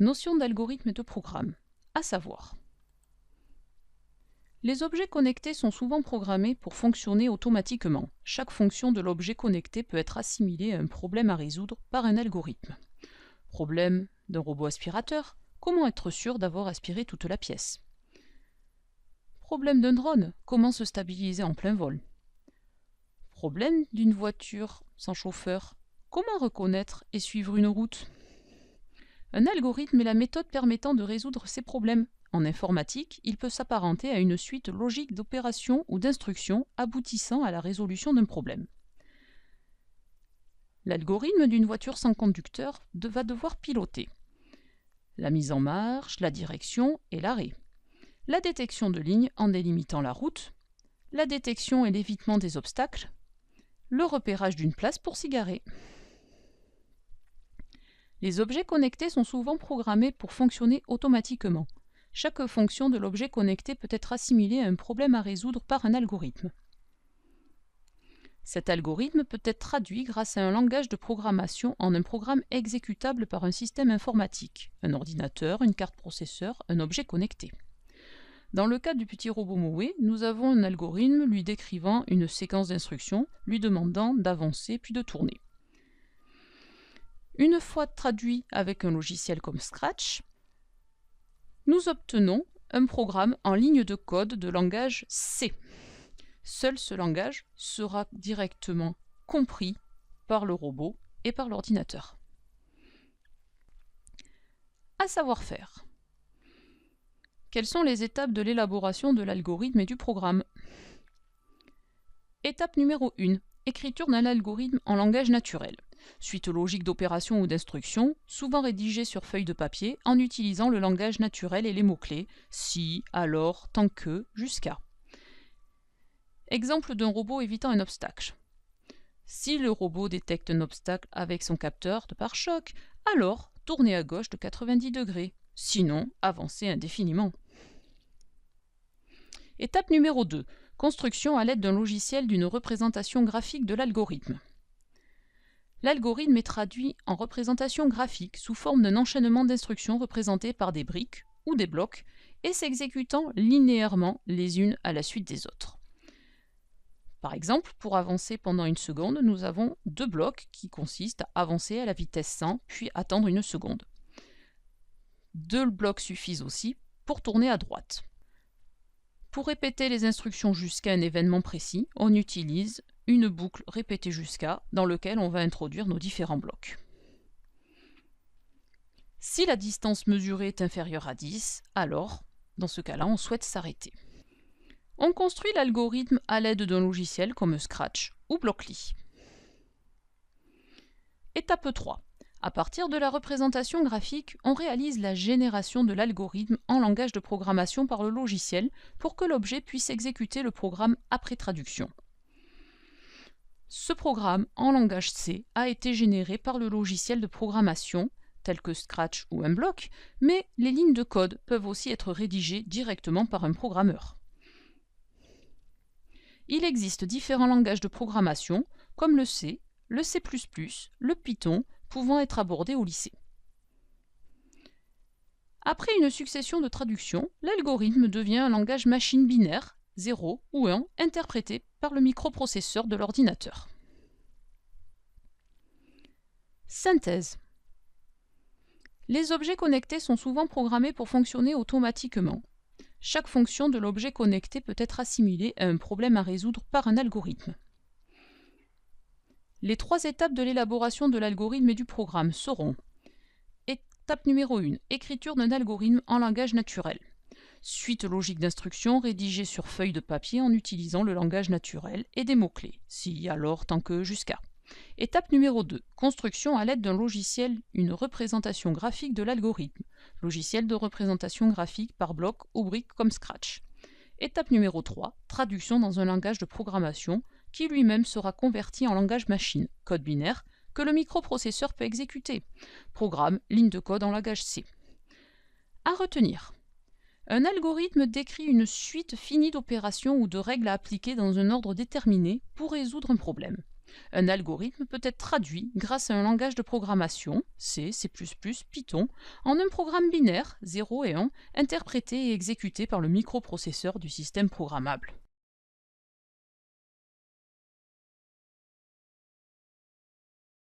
Notion d'algorithme et de programme, à savoir. Les objets connectés sont souvent programmés pour fonctionner automatiquement. Chaque fonction de l'objet connecté peut être assimilée à un problème à résoudre par un algorithme. Problème d'un robot aspirateur, comment être sûr d'avoir aspiré toute la pièce? Problème d'un drone, comment se stabiliser en plein vol? Problème d'une voiture sans chauffeur, comment reconnaître et suivre une route? Un algorithme est la méthode permettant de résoudre ces problèmes. En informatique, il peut s'apparenter à une suite logique d'opérations ou d'instructions aboutissant à la résolution d'un problème. L'algorithme d'une voiture sans conducteur va devoir piloter la mise en marche, la direction et l'arrêt, la détection de lignes en délimitant la route, la détection et l'évitement des obstacles, le repérage d'une place pour s'y garer. Les objets connectés sont souvent programmés pour fonctionner automatiquement. Chaque fonction de l'objet connecté peut être assimilée à un problème à résoudre par un algorithme. Cet algorithme peut être traduit grâce à un langage de programmation en un programme exécutable par un système informatique, un ordinateur, une carte processeur, un objet connecté. Dans le cas du petit robot Moé, nous avons un algorithme lui décrivant une séquence d'instructions, lui demandant d'avancer puis de tourner. Une fois traduit avec un logiciel comme Scratch, nous obtenons un programme en ligne de code de langage C. Seul ce langage sera directement compris par le robot et par l'ordinateur. À savoir faire. Quelles sont les étapes de l'élaboration de l'algorithme et du programme? Étape numéro 1. Écriture d'un algorithme en langage naturel. Suite logique d'opérations ou d'instructions, souvent rédigées sur feuille de papier en utilisant le langage naturel et les mots-clés si, alors, tant que, jusqu'à. Exemple d'un robot évitant un obstacle. Si le robot détecte un obstacle avec son capteur de pare-choc, alors tournez à gauche de 90 degrés. Sinon, avancez indéfiniment. Étape numéro 2. Construction à l'aide d'un logiciel d'une représentation graphique de l'algorithme. L'algorithme est traduit en représentation graphique sous forme d'un enchaînement d'instructions représentées par des briques ou des blocs et s'exécutant linéairement les unes à la suite des autres. Par exemple, pour avancer pendant une seconde, nous avons deux blocs qui consistent à avancer à la vitesse 100 puis attendre une seconde. Deux blocs suffisent aussi pour tourner à droite. Pour répéter les instructions jusqu'à un événement précis, on utilise une boucle répétée jusqu'à dans laquelle on va introduire nos différents blocs. Si la distance mesurée est inférieure à 10, alors, dans ce cas-là, on souhaite s'arrêter. On construit l'algorithme à l'aide d'un logiciel comme Scratch ou Blockly. Étape 3. À partir de la représentation graphique, on réalise la génération de l'algorithme en langage de programmation par le logiciel pour que l'objet puisse exécuter le programme après traduction. Ce programme en langage C a été généré par le logiciel de programmation, tel que Scratch ou Mblock, mais les lignes de code peuvent aussi être rédigées directement par un programmeur. Il existe différents langages de programmation, comme le C, le C++, le Python, pouvant être abordés au lycée. Après une succession de traductions, l'algorithme devient un langage machine binaire, 0 ou 1, interprété par le microprocesseur de l'ordinateur. Synthèse. Les objets connectés sont souvent programmés pour fonctionner automatiquement. Chaque fonction de l'objet connecté peut être assimilée à un problème à résoudre par un algorithme. Les trois étapes de l'élaboration de l'algorithme et du programme seront: étape numéro 1, écriture d'un algorithme en langage naturel. Suite logique d'instructions rédigée sur feuille de papier en utilisant le langage naturel et des mots-clés, si, alors, tant que, jusqu'à. Étape numéro 2, construction à l'aide d'un logiciel, une représentation graphique de l'algorithme. Logiciel de représentation graphique par bloc ou brique comme Scratch. Étape numéro 3, traduction dans un langage de programmation qui lui-même sera converti en langage machine, code binaire, que le microprocesseur peut exécuter. Programme, ligne de code en langage C. À retenir. Un algorithme décrit une suite finie d'opérations ou de règles à appliquer dans un ordre déterminé pour résoudre un problème. Un algorithme peut être traduit grâce à un langage de programmation, C, C++, Python, en un programme binaire, 0 et 1, interprété et exécuté par le microprocesseur du système programmable.